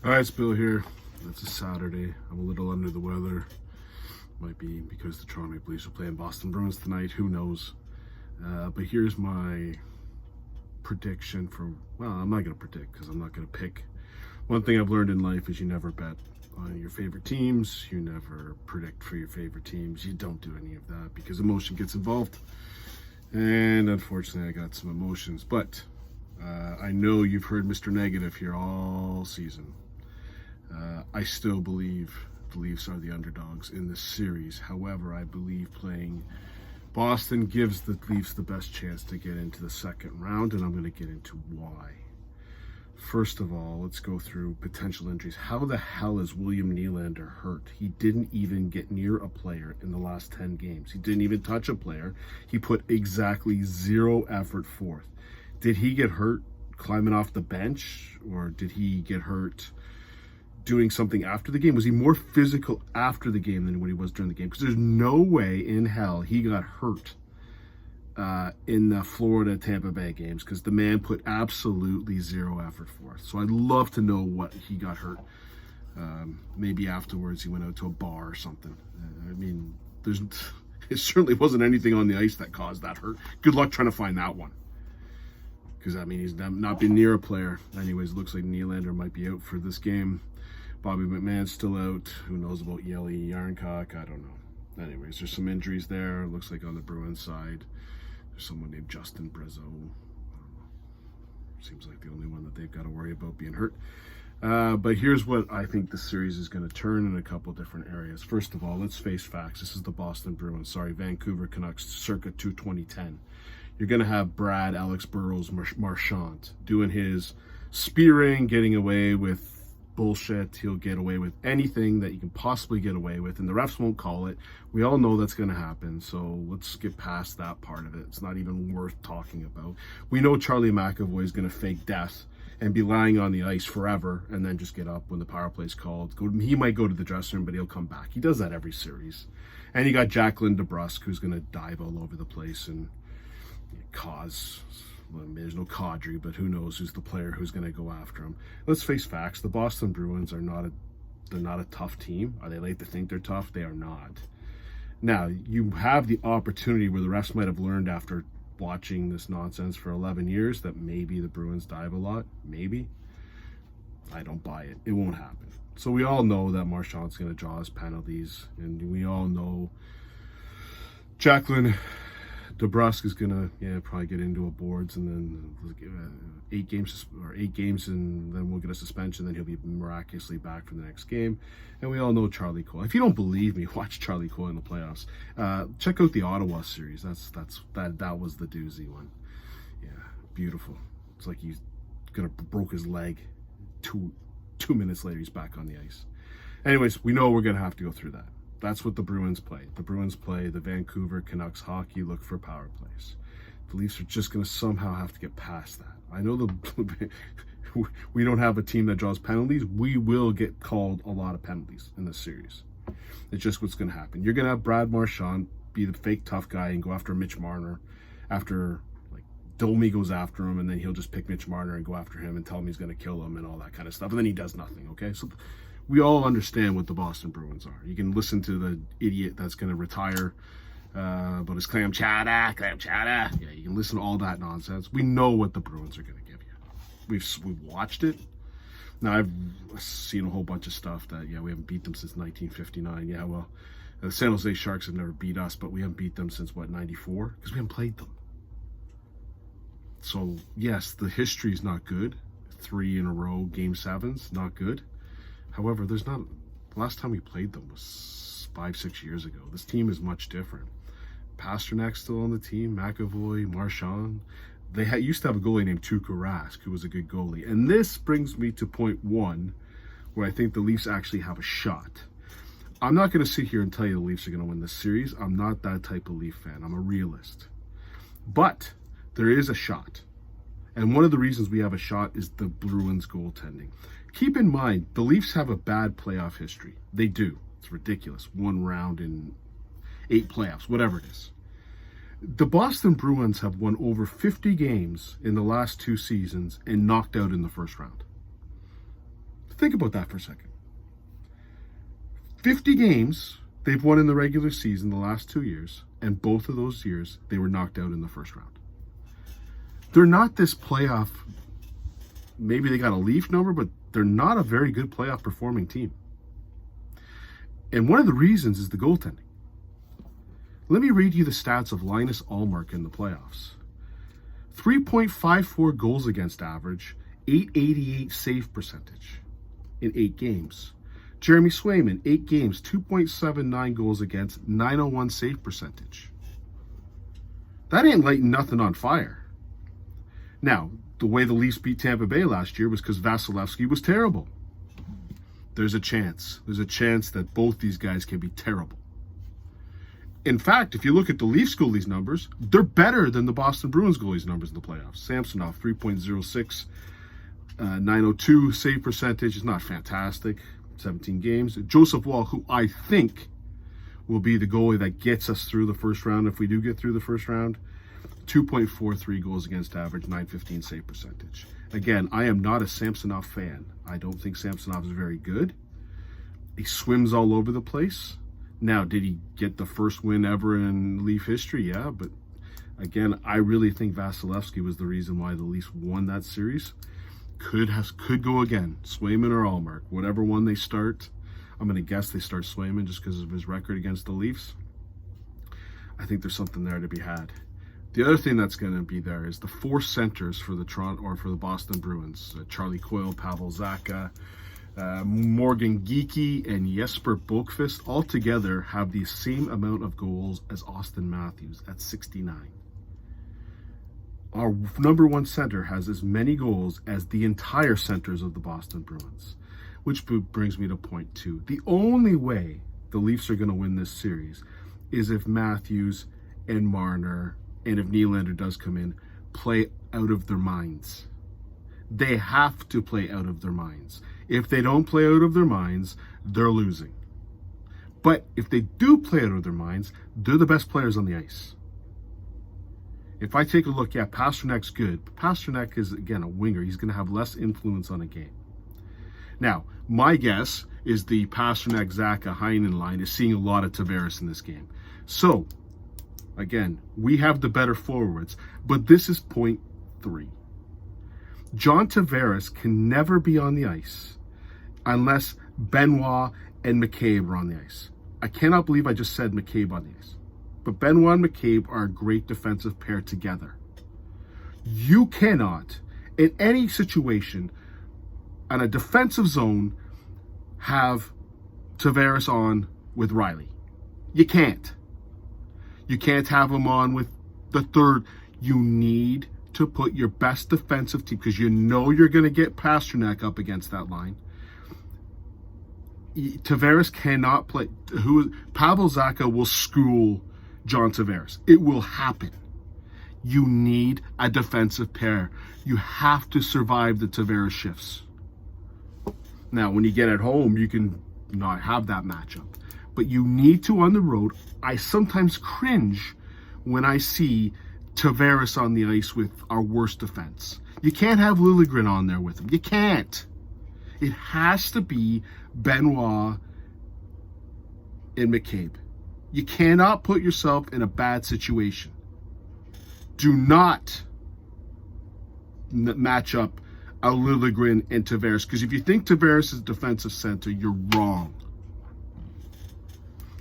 Hi, it's Bill here. It's a Saturday. I'm a little under the weather. Might be because the Toronto Maple Leafs are playing Boston Bruins tonight. Who knows? But here's my prediction for, well, I'm not going to predict because I'm not going to pick. One thing I've learned in life is you never bet on your favorite teams. You never predict for your favorite teams. You don't do any of that because emotion gets involved. And unfortunately, I got some emotions. But I know you've heard Mr. Negative here all season. I still believe the Leafs are the underdogs in this series. However, I believe playing Boston gives the Leafs the best chance to get into the second round, and I'm going to get into why. First of all, let's go through potential injuries. How the hell is William Nylander hurt? He didn't even get near a player in the last 10 games. He didn't even touch a player. He put exactly zero effort forth. Did he get hurt climbing off the bench, or did he get hurt doing something after the game? Was he more physical after the game than when he was during the game? Because there's no way in hell he got hurt in the Florida-Tampa Bay games, because the man put absolutely zero effort forth. So I'd love to know what he got hurt. Maybe afterwards he went out to a bar or something. I mean, it certainly wasn't anything on the ice that caused that hurt. Good luck trying to find that one. Because, I mean, he's not been near a player. Anyways, looks like Nylander might be out for this game. Bobby McMahon's still out. Who knows about Yeli Yarncock? I don't know. Anyways, there's some injuries there. Looks like on the Bruins side, there's someone named Justin Brezzo. Seems like the only one that they've got to worry about being hurt. But here's what I think the series is going to turn in a couple different areas. First of all, let's face facts. This is the Boston Bruins. Vancouver Canucks circa 2010. You're going to have Brad, Alex Burrows, Marchand doing his spearing, getting away with bullshit. He'll get away with anything that you can possibly get away with, and the refs won't call it. We all know that's going to happen, so let's get past that part of it. It's not even worth talking about. We know Charlie McAvoy is going to fake death and be lying on the ice forever and then just get up when the power play is called. He might go to the dressing room, but he'll come back. He does that every series. And you got Jacqueline DeBrusk, who's going to dive all over the place and cause... Well, there's no Kadri, but who knows who's the player who's going to go after him. Let's face facts. The Boston Bruins are not a tough team. Are they like to think they're tough? They are not. Now, you have the opportunity where the refs might have learned after watching this nonsense for 11 years that maybe the Bruins dive a lot. Maybe. I don't buy it. It won't happen. So we all know that Marchand's going to draw his penalties, and we all know Jacqueline DeBrusk is gonna probably get into a boards, and then 8 games, and then we'll get a suspension. Then he'll be miraculously back for the next game. And we all know Charlie Cole. If you don't believe me, watch Charlie Cole in the playoffs. Check out the Ottawa series. That was the doozy one. Yeah, beautiful. It's like he's broke his leg. Two minutes later, he's back on the ice. Anyways, we know we're gonna have to go through that. That's what the Bruins play. The Bruins play the Vancouver Canucks hockey, look for power plays. The Leafs are just going to somehow have to get past that. I know we don't have a team that draws penalties. We will get called a lot of penalties in this series. It's just what's going to happen. You're going to have Brad Marchand be the fake tough guy and go after Mitch Marner after Domi goes after him, and then he'll just pick Mitch Marner and go after him and tell him he's going to kill him and all that kind of stuff. And then he does nothing, okay? So we all understand what the Boston Bruins are. You can listen to the idiot that's going to retire, but it's clam chowder. Yeah, you can listen to all that nonsense. We know what the Bruins are going to give you. We've watched it. Now, I've seen a whole bunch of stuff that, we haven't beat them since 1959. Yeah, well, the San Jose Sharks have never beat us, but we haven't beat them since, 94? Because we haven't played them. So, yes, the history is not good. 3 in a row, Game 7s, not good. However, the last time we played them was 5-6 years ago. This team is much different. Pasternak's still on the team, McAvoy, Marchand. They used to have a goalie named Tuukka Rask, who was a good goalie. And this brings me to point 1, where I think the Leafs actually have a shot. I'm not going to sit here and tell you the Leafs are going to win this series. I'm not that type of Leaf fan. I'm a realist. But there is a shot. And one of the reasons we have a shot is the Bruins goaltending. Keep in mind, the Leafs have a bad playoff history. They do. It's ridiculous. 1 round in 8 playoffs, whatever it is. The Boston Bruins have won over 50 games in the last 2 seasons and knocked out in the first round. Think about that for a second. 50 games they've won in the regular season the last 2 years, and both of those years they were knocked out in the first round. They're not this playoff, maybe they got a Leaf number, but they're not a very good playoff performing team. And one of the reasons is the goaltending. Let me read you the stats of Linus Ullmark in the playoffs. 3.54 goals against average, 888 save percentage in 8 games. Jeremy Swayman, 8 games, 2.79 goals against, 901 save percentage. That ain't lighting nothing on fire. Now, the way the Leafs beat Tampa Bay last year was because Vasilevsky was terrible. There's a chance. There's a chance that both these guys can be terrible. In fact, if you look at the Leafs goalies' numbers, they're better than the Boston Bruins goalies' numbers in the playoffs. Samsonov, 3.06, 902 save percentage is not fantastic. 17 games. Joseph Wall, who I think will be the goalie that gets us through the first round if we do get through the first round, 2.43 goals against average, 915 save percentage. Again, I am not a Samsonov fan. I don't think Samsonov is very good. He swims all over the place. Now, did he get the first win ever in Leaf history? Yeah, but again, I really think Vasilevsky was the reason why the Leafs won that series. Could go again, Swayman or Ullmark, whatever one they start. I'm going to guess they start Swayman just because of his record against the Leafs. I think there's something there to be had. The other thing that's going to be there is the 4 centers for the Boston Bruins: Charlie Coyle, Pavel Zacha, Morgan Geekie, and Jesper Boqvist all together have the same amount of goals as Austin Matthews at 69. Our number 1 center has as many goals as the entire centers of the Boston Bruins, which brings me to point 2. The only way the Leafs are going to win this series is if Matthews and Marner, and if Nylander does come in, play out of their minds. They have to play out of their minds. If they don't play out of their minds, they're losing. But if they do play out of their minds, they're the best players on the ice. If I take a look, yeah, Pasternak's good. But Pasternak is, again, a winger. He's going to have less influence on a game. Now, my guess is the Pasternak, Zacha, Heinen line is seeing a lot of Tavares in this game. So, again, we have the better forwards, but this is point 3. John Tavares can never be on the ice unless Benoit and McCabe are on the ice. I cannot believe I just said McCabe on the ice. But Benoit and McCabe are a great defensive pair together. You cannot, in any situation, on a defensive zone, have Tavares on with Riley. You can't. You can't have him on with the third. You need to put your best defensive team, because you know you're going to get Pasternak up against that line. Tavares cannot play. Pavel Zacha will school John Tavares. It will happen. You need a defensive pair. You have to survive the Tavares shifts. Now, when you get at home, you can not have that matchup. But you need to on the road. I sometimes cringe when I see Tavares on the ice with our worst defense. You can't have Liljegren on there with him. You can't. It has to be Benoit and McCabe. You cannot put yourself in a bad situation. Do not match up a Liljegren and Tavares, because if you think Tavares is defensive center, you're wrong.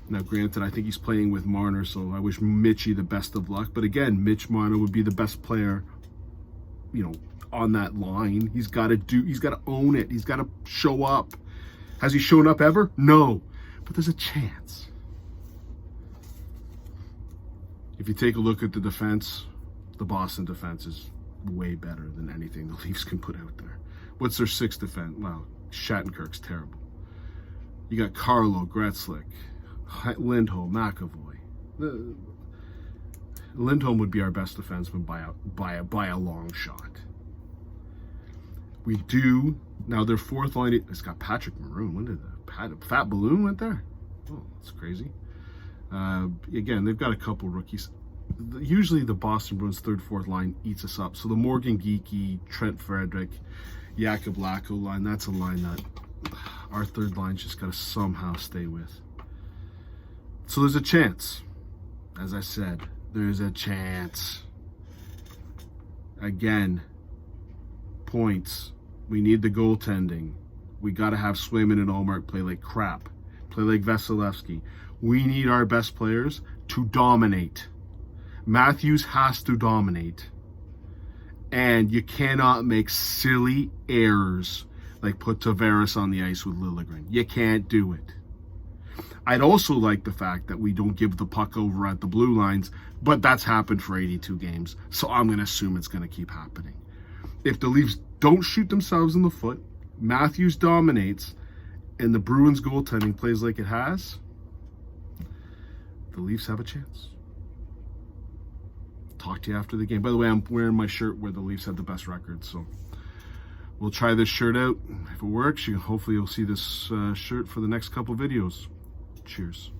Now, granted, I think he's playing with Marner, so I wish Mitchie the best of luck. But again, Mitch Marner would be the best player, on that line. He's got to own it. He's got to show up. Has he shown up ever? No. But there's a chance. If you take a look at the defense, the Boston defense is way better than anything the Leafs can put out there. What's their 6th defense? Well, Shattenkirk's terrible. You got Carlo, Gretzlick, Lindholm, McAvoy. Lindholm would be our best defenseman by a long shot. We do now. Their 4th line, it's got Patrick Maroon. When did the Fat Balloon went there? Oh, that's crazy. Again, they've got a couple rookies. Usually the Boston Bruins 3rd, 4th line eats us up. So the Morgan Geekie, Trent Frederick, Jakub Lako line, that's a line that Our third line's just got to somehow stay with. So there's a chance. As I said, there's a chance. Again, points. We need the goaltending. We got to have Swayman and Allmark play like crap. Play like Vasilevsky. We need our best players to dominate. Matthews has to dominate. And you cannot make silly errors like put Tavares on the ice with Liljegren. You can't do it. I'd also like the fact that we don't give the puck over at the blue lines, but that's happened for 82 games, so I'm going to assume it's going to keep happening. If the Leafs don't shoot themselves in the foot, Matthews dominates, and the Bruins goaltending plays like it has, the Leafs have a chance. Talk to you after the game. By the way, I'm wearing my shirt where the Leafs have the best record, so we'll try this shirt out. If it works, hopefully you'll see this shirt for the next couple videos. Cheers.